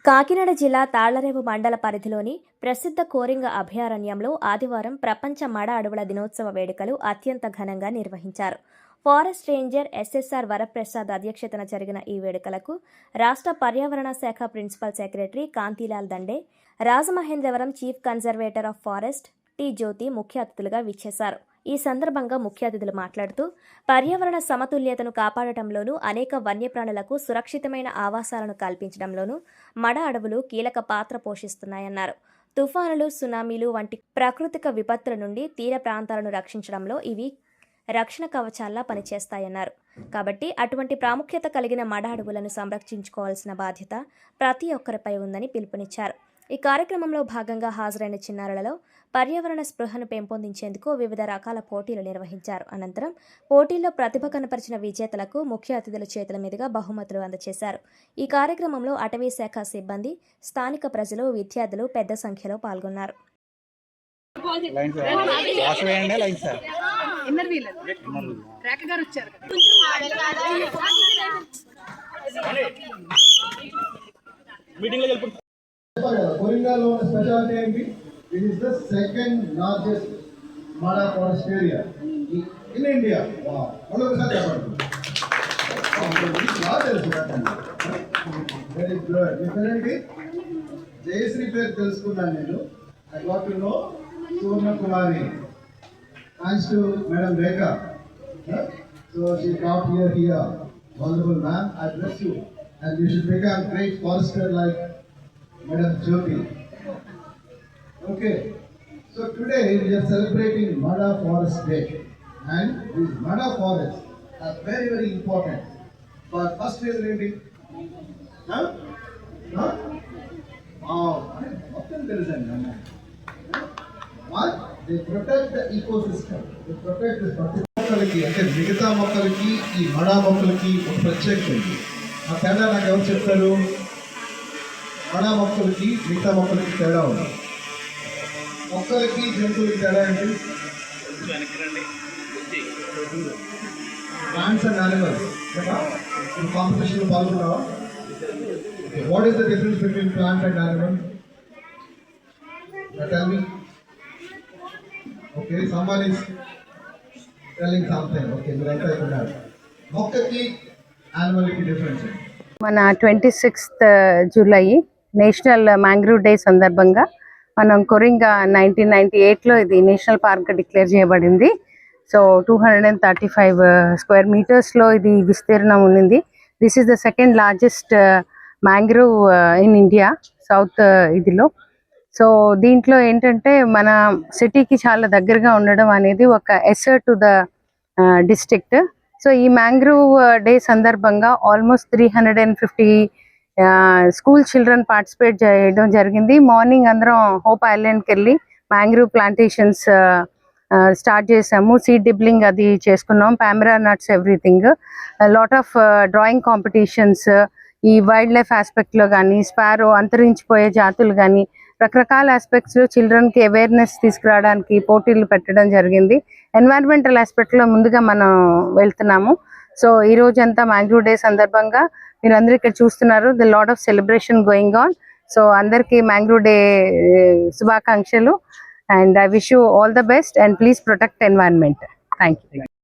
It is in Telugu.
కాకినాడ జిల్లా తాళ్లరేవు మండల పరిధిలోని ప్రసిద్ధ కోరింగ అభయారణ్యంలో ఆదివారం ప్రపంచ మడ అడవుల దినోత్సవ వేడుకలు అత్యంత ఘనంగా నిర్వహించారు. ఫారెస్ట్ రేంజర్ ఎస్ఎస్ఆర్ వరప్రసాద్ అధ్యక్షతన జరిగిన ఈ వేడుకలకు రాష్ట్ర పర్యావరణ శాఖ principal secretary Kantilal Dande, Rajamahendravaram chief conservator of forest T Jyothi ముఖ్య అతిథులుగా విచ్చేశారు. ఈ సందర్భంగా ముఖ్య అతిథులు మాట్లాడుతూ పర్యావరణ సమతుల్యతను కాపాడటంలోనూ అనేక వన్యప్రాణులకు సురక్షితమైన ఆవాసాలను కల్పించడంలోనూ మడ అడవులు కీలక పాత్ర పోషిస్తున్నాయన్నారు. తుఫానులు, సునామీలు వంటి ప్రాకృతిక విపత్తుల నుండి తీర ప్రాంతాలను రక్షించడంలో ఇవి రక్షణ కవచాల్లా పనిచేస్తాయన్నారు. కాబట్టి అటువంటి ప్రాముఖ్యత కలిగిన మడ అడవులను సంరక్షించుకోవాల్సిన బాధ్యత ప్రతి ఒక్కరిపై ఉందని పిలుపునిచ్చారు. ఈ కార్యక్రమంలో భాగంగా హాజరైన చిన్నారులలో పర్యావరణ స్పృహను పెంపొందించేందుకు వివిధ రకాల పోటీలు నిర్వహించారు. అనంతరం పోటీల్లో ప్రతిభ కనపరిచిన విజేతలకు ముఖ్య అతిథుల చేతుల మీదుగా బహుమతులు అందజేశారు. ఈ కార్యక్రమంలో అటవీ శాఖ సిబ్బంది, స్థానిక ప్రజలు, విద్యార్థులు పెద్ద సంఖ్యలో పాల్గొన్నారు. Koringa specialty ఏంటి? It is the second largest Mada forest area in India. Wow! ఒకసారి చెప్పండి. Very good. Definitely. జయశ్రీ పేరు తెలుసుకున్నాను నేను. I got to know Surna Kumari. Thanks to Madam Rekha. So she got here. Wonderful ma'am. I bless you. And you should become great forester like Madam Jyoti. Okay, so today we are celebrating Mada Forest Day, and these Mada forests are very, very important. But first is really, what? They protect the ecosystem. They protect this particular మొక్కలకి అంటే మిగతా మొక్కలకి ఈ మడా మొక్కలకి ఒక ప్రత్యేకత ఉంది. ఆ తేడా నాకు ఎవరు చెప్తారు? మడా మొక్కలకి మిగతా మొక్కలకి తేడా ఉంది. మొక్కలకి జంతువులకి తేడా ఏంటి? ప్లాంట్స్ అండ్ యానిమల్స్ కాంపిటీషన్లో పాల్గొన్నావా? What is the difference between plant and animal? Tell me. Okay, someone is telling something. Okay, మీరంతా ఇక్కడ మొక్కకి యానిమల్కి డిఫరెన్స్. మన 26th July national mangrove day సందర్భంగా మనం కొరింగా 1998లో ఇది నేషనల్ పార్క్గా డిక్లేర్ చేయబడింది. సో 235 స్క్వేర్ మీటర్స్లో ఇది విస్తీర్ణం ఉంది. This is the second largest mangrove in India, south ఇదిలో. సో దీంట్లో ఏంటంటే మన సిటీకి చాలా దగ్గరగా ఉండడం అనేది ఒక asset to the district. So ఈ మ్యాంగ్రూవ్ డే సందర్భంగా ఆల్మోస్ట్ 350 స్కూల్ చిల్డ్రన్ పార్టిసిపేట్ చేయడం జరిగింది. మార్నింగ్ అందరం హోప్ ఐలాండ్కి వెళ్ళి మ్యాంగ్రూవ్ ప్లాంటేషన్స్ స్టార్ట్ చేసాము. సీడ్ డిబ్లింగ్ అది చేసుకున్నాం, palmyra nuts, everything. Lot of drawing competitions, ఈ వైల్డ్ లైఫ్ ఆస్పెక్ట్లో కానీ, స్పారో అంతరించిపోయే జాతులు కానీ, రకరకాల ఆస్పెక్ట్స్లో చిల్డ్రన్కి అవేర్నెస్ తీసుకురావడానికి పోటీలు పెట్టడం జరిగింది. ఎన్వైరన్మెంటల్ ఆస్పెక్ట్లో ముందుగా మనం వెళ్తున్నాము. సో ఈ రోజంతా మ్యాంగ్రూవ్ డే సందర్భంగా మీరు అందరూ ఇక్కడ చూస్తున్నారు, the lot of celebration going on. So అందరికీ మ్యాంగ్రూవ్ డే శుభాకాంక్షలు. And I wish you all the best and please protect environment. Thank you.